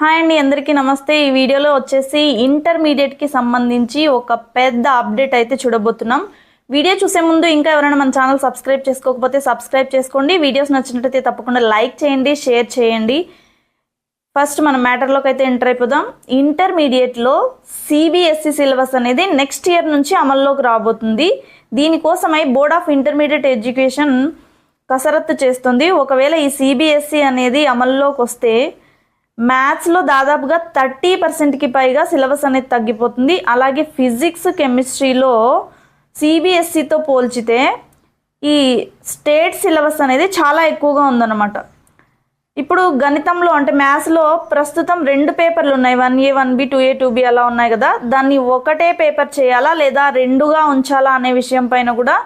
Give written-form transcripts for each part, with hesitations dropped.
Hi అండి, అందరికీ నమస్తే. ఈ వీడియోలో వచ్చేసి ఇంటర్మీడియట్కి సంబంధించి ఒక పెద్ద అప్డేట్ అయితే చూడబోతున్నాం. వీడియో చూసే ముందు ఇంకా ఎవరైనా మన ఛానల్ సబ్స్క్రైబ్ చేసుకోకపోతే సబ్స్క్రైబ్ చేసుకోండి. వీడియోస్ నచ్చినట్లయితే తప్పకుండా లైక్ చేయండి, షేర్ చేయండి. ఫస్ట్ మన మ్యాటర్లోకి అయితే ఎంటర్ అయిపోదాం. ఇంటర్మీడియట్లో సిబిఎస్ఈ సిలబస్ అనేది నెక్స్ట్ ఇయర్ నుంచి అమల్లోకి రాబోతుంది. దీనికోసమై బోర్డ్ ఆఫ్ ఇంటర్మీడియట్ ఎడ్యుకేషన్ కసరత్తు చేస్తుంది. ఒకవేళ ఈ సిబిఎస్ఈ అనేది అమల్లోకి వస్తే మ్యాథ్స్లో దాదాపుగా 30%కి పైగా సిలబస్ అనేది తగ్గిపోతుంది. అలాగే ఫిజిక్స్, కెమిస్ట్రీలో సిబిఎస్ఈతో పోల్చితే ఈ స్టేట్ సిలబస్ అనేది చాలా ఎక్కువగా ఉందన్నమాట. ఇప్పుడు గణితంలో అంటే మ్యాథ్స్లో ప్రస్తుతం 2 పేపర్లు ఉన్నాయి, 1A 1B 2A 2B అలా ఉన్నాయి కదా. దాన్ని ఒకటే పేపర్ చేయాలా లేదా 2గా ఉంచాలా అనే విషయం పైన కూడా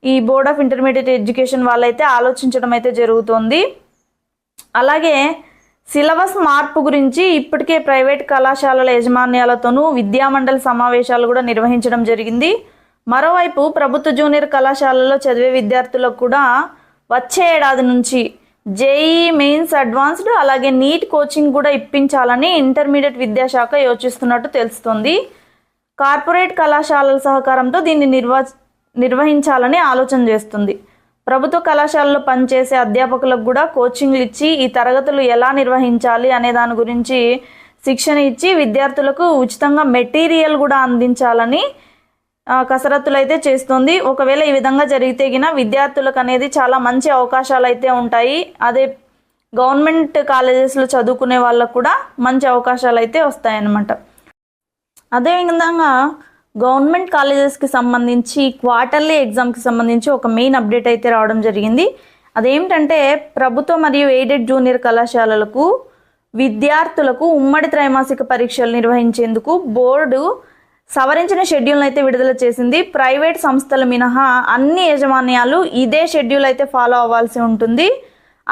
ఈ బోర్డ్ ఆఫ్ ఇంటర్మీడియట్ ఎడ్యుకేషన్ వాళ్ళైతే ఆలోచించడం అయితే జరుగుతుంది. అలాగే సిలబస్ మార్పు గురించి ఇప్పటికే ప్రైవేట్ కళాశాలల యాజమాన్యాలతోనూ విద్యామండలి సమావేశాలు కూడా నిర్వహించడం జరిగింది. మరోవైపు ప్రభుత్వ జూనియర్ కళాశాలలో చదివే విద్యార్థులకు కూడా వచ్చే ఏడాది నుంచి జేఈఈ మెయిన్స్ అడ్వాన్స్డ్ అలాగే నీట్ కోచింగ్ కూడా ఇప్పించాలని ఇంటర్మీడియట్ విద్యాశాఖ యోచిస్తున్నట్టు తెలుస్తుంది. కార్పొరేట్ కళాశాలల సహకారంతో దీన్ని నిర్వహించాలని ఆలోచన చేస్తుంది. ప్రభుత్వ కళాశాలలో పనిచేసే అధ్యాపకులకు కూడా కోచింగ్లు ఇచ్చి ఈ తరగతులు ఎలా నిర్వహించాలి అనే దాని గురించి శిక్షణ ఇచ్చి విద్యార్థులకు ఉచితంగా మెటీరియల్ కూడా అందించాలని కసరత్తులు అయితే చేస్తుంది. ఒకవేళ ఈ విధంగా జరిగితే గిన విద్యార్థులకు అనేది చాలా మంచి అవకాశాలు అయితే ఉంటాయి. అదే గవర్నమెంట్ కాలేజెస్లో చదువుకునే వాళ్ళకు కూడా మంచి అవకాశాలు అయితే వస్తాయన్నమాట. అదేవిధంగా గవర్నమెంట్ కాలేజెస్కి సంబంధించి క్వార్టర్లీ ఎగ్జామ్కి సంబంధించి ఒక మెయిన్ అప్డేట్ అయితే రావడం జరిగింది. అదేమిటంటే ప్రభుత్వ మరియు ఎయిడెడ్ జూనియర్ కళాశాలలకు విద్యార్థులకు ఉమ్మడి త్రైమాసిక పరీక్షలు నిర్వహించేందుకు బోర్డు సవరించిన షెడ్యూల్ని అయితే విడుదల చేసింది. ప్రైవేట్ సంస్థలు మినహా అన్ని యాజమాన్యాలు ఇదే షెడ్యూల్ అయితే ఫాలో అవ్వాల్సి ఉంటుంది.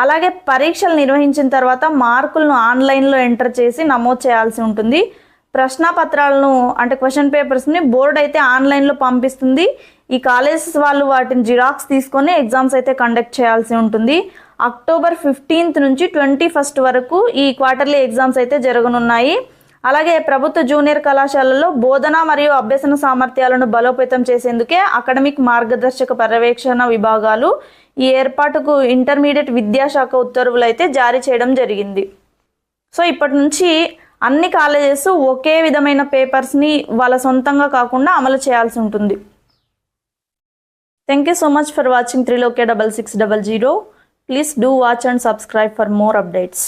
అలాగే పరీక్షలు నిర్వహించిన తర్వాత మార్కులను ఆన్లైన్లో ఎంటర్ చేసి నమోదు చేయాల్సి ఉంటుంది. ప్రశ్నాపత్రాలను అంటే క్వశ్చన్ పేపర్స్ని బోర్డు అయితే ఆన్లైన్లో పంపిస్తుంది. ఈ కాలేజెస్ వాళ్ళు వాటిని జిరాక్స్ తీసుకొని ఎగ్జామ్స్ అయితే కండక్ట్ చేయాల్సి ఉంటుంది. అక్టోబర్ 15 నుంచి 21 వరకు ఈ క్వార్టర్లీ ఎగ్జామ్స్ అయితే జరగనున్నాయి. అలాగే ప్రభుత్వ జూనియర్ కళాశాలల్లో బోధన మరియు అభ్యసన సామర్థ్యాలను బలోపేతం చేసేందుకే అకాడమిక్ మార్గదర్శక పర్యవేక్షణ విభాగాలు ఈ ఏర్పాటుకు ఇంటర్మీడియట్ విద్యాశాఖ ఉత్తర్వులు అయితే జారీ చేయడం జరిగింది. సో ఇప్పటి నుంచి అన్ని కాలేజెస్ ఒకే విధమైన పేపర్స్ని వాళ్ళ సొంతంగా కాకుండా అమలు చేయాల్సి ఉంటుంది. Thank you so much for watching 3lokia6600. Please do watch and subscribe for more updates.